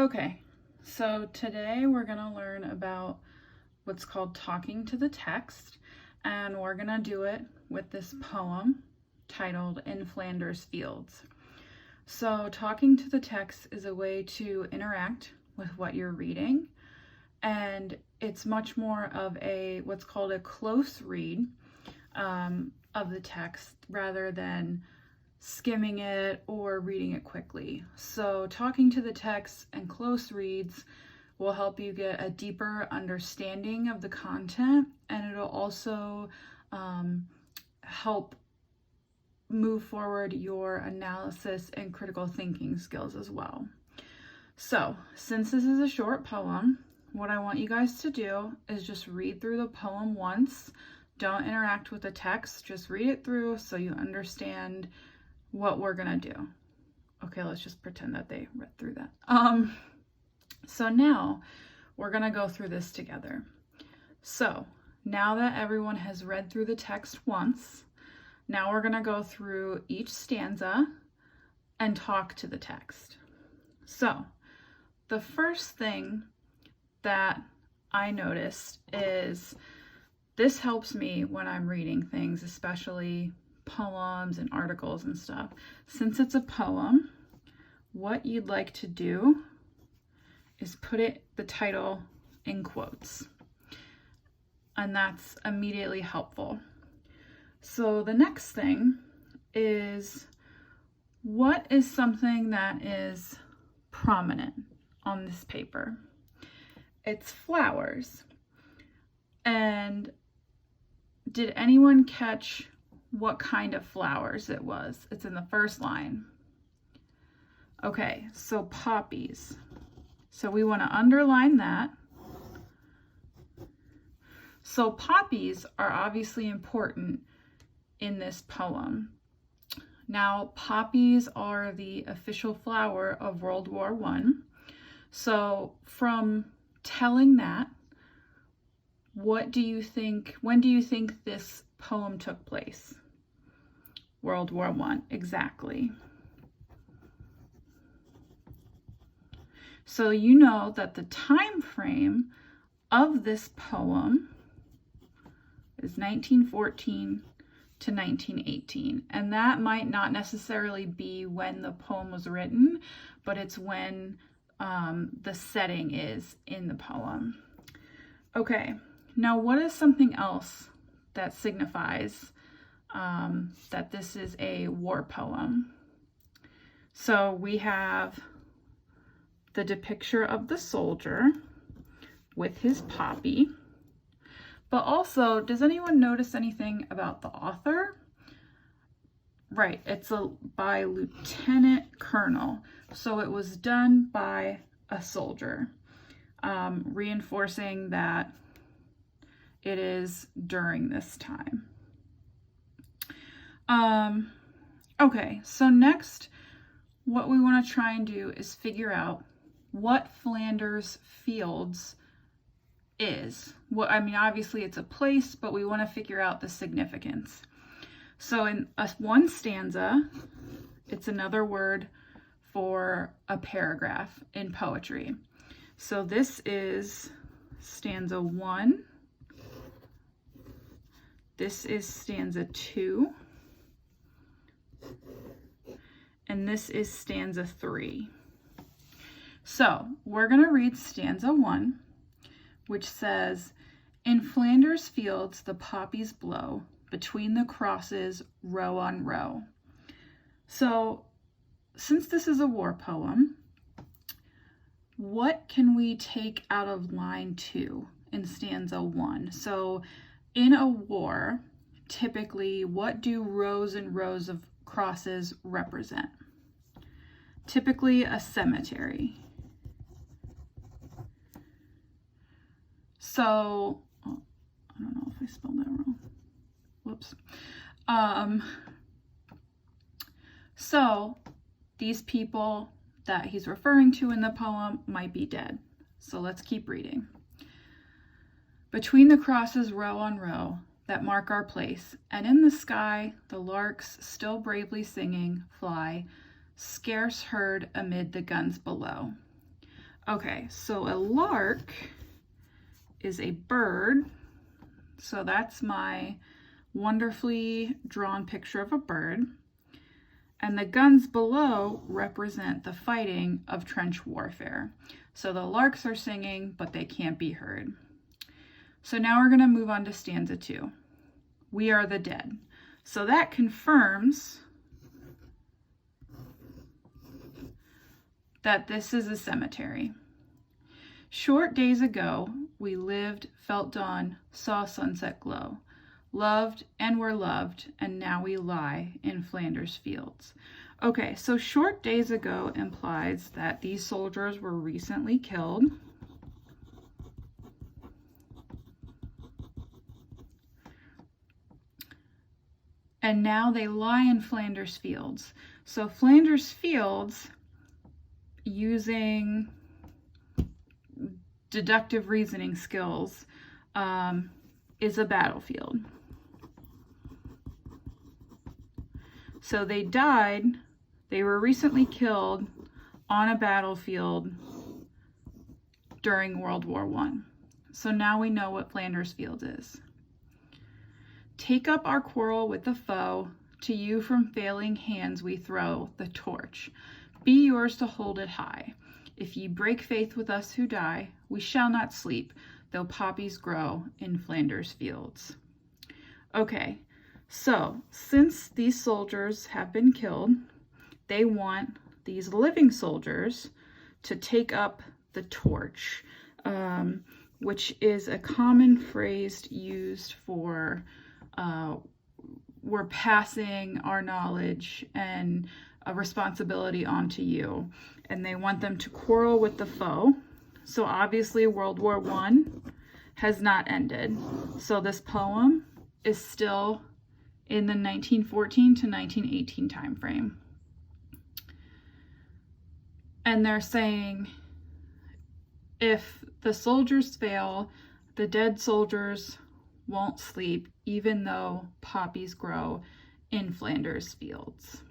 Okay, so today we're going to learn about what's called talking to the text, and we're going to do it with this poem titled In Flanders Fields. So talking to the text is a way to interact with what you're reading, and it's much more of what's called a close read of the text rather than skimming it or reading it quickly. So talking to the text and close reads will help you get a deeper understanding of the content, and it'll also help move forward your analysis and critical thinking skills as well. So since this is a short poem, what I want you guys to do is just read through the poem once. Don't interact with the text, just read it through so you understand what we're gonna do. Okay, let's just pretend that they read through that. So now we're gonna go through this together. So now that everyone has read through the text once, now we're gonna go through each stanza and talk to the text. So the first thing that I noticed is this helps me when I'm reading things, especially poems and articles and stuff. Since it's a poem, what you'd like to do is put the title in quotes, and that's immediately helpful. So the next thing is, what is something that is prominent on this paper? It's flowers. And did anyone catch what kind of flowers it was? It's in the first line. Okay, so poppies. So we want to underline that. So poppies are obviously important in this poem. Now, poppies are the official flower of World War I. So from telling that, when do you think this poem took place? World War I, exactly. So you know that the time frame of this poem is 1914 to 1918. And that might not necessarily be when the poem was written, but it's when the setting is in the poem. Okay, now what is something else that signifies that this is a war poem? So we have the depiction of the soldier with his poppy, but also, does anyone notice anything about the author? Right, it's by Lieutenant Colonel, so it was done by a soldier, reinforcing that it is during this time. Okay, so next, what we want to try and do is figure out what Flanders Fields is. Obviously it's a place, but we want to figure out the significance. So in one stanza, it's another word for a paragraph in poetry. So this is stanza 1. This is stanza 2. And this is stanza 3. So we're going to read stanza 1, which says, "In Flanders fields the poppies blow, between the crosses row on row." So since this is a war poem, what can we take out of line 2 in stanza 1? So in a war, typically, what do rows and rows of crosses represent? Typically a cemetery. So, I don't know if I spelled that wrong. Whoops. So these people that he's referring to in the poem might be dead. So let's keep reading. "Between the crosses row on row that mark our place, and in the sky the larks still bravely singing fly, scarce heard amid the guns below. Okay, so a lark is a bird. So that's my wonderfully drawn picture of a bird. And the guns below represent the fighting of trench warfare. So the larks are singing, but they can't be heard. So now we're going to move on to stanza 2. We are the dead. So that confirms that this is a cemetery. Short days ago, we lived, felt dawn, saw sunset glow, loved and were loved, and now we lie in Flanders fields. Okay, so short days ago implies that these soldiers were recently killed. And now they lie in Flanders fields. So Flanders fields, using deductive reasoning skills, is a battlefield. So they died, they were recently killed on a battlefield during World War I. So now we know what Flanders Fields is. Take up our quarrel with the foe, to you from failing hands we throw the torch. Be yours to hold it high. If ye break faith with us who die, we shall not sleep, though poppies grow in Flanders fields. Okay, so since these soldiers have been killed, they want these living soldiers to take up the torch, which is a common phrase used for we're passing our knowledge and a responsibility onto you. And they want them to quarrel with the foe. So obviously World War I has not ended. So this poem is still in the 1914 to 1918 time frame. And they're saying, if the soldiers fail, the dead soldiers won't sleep, even though poppies grow in Flanders fields.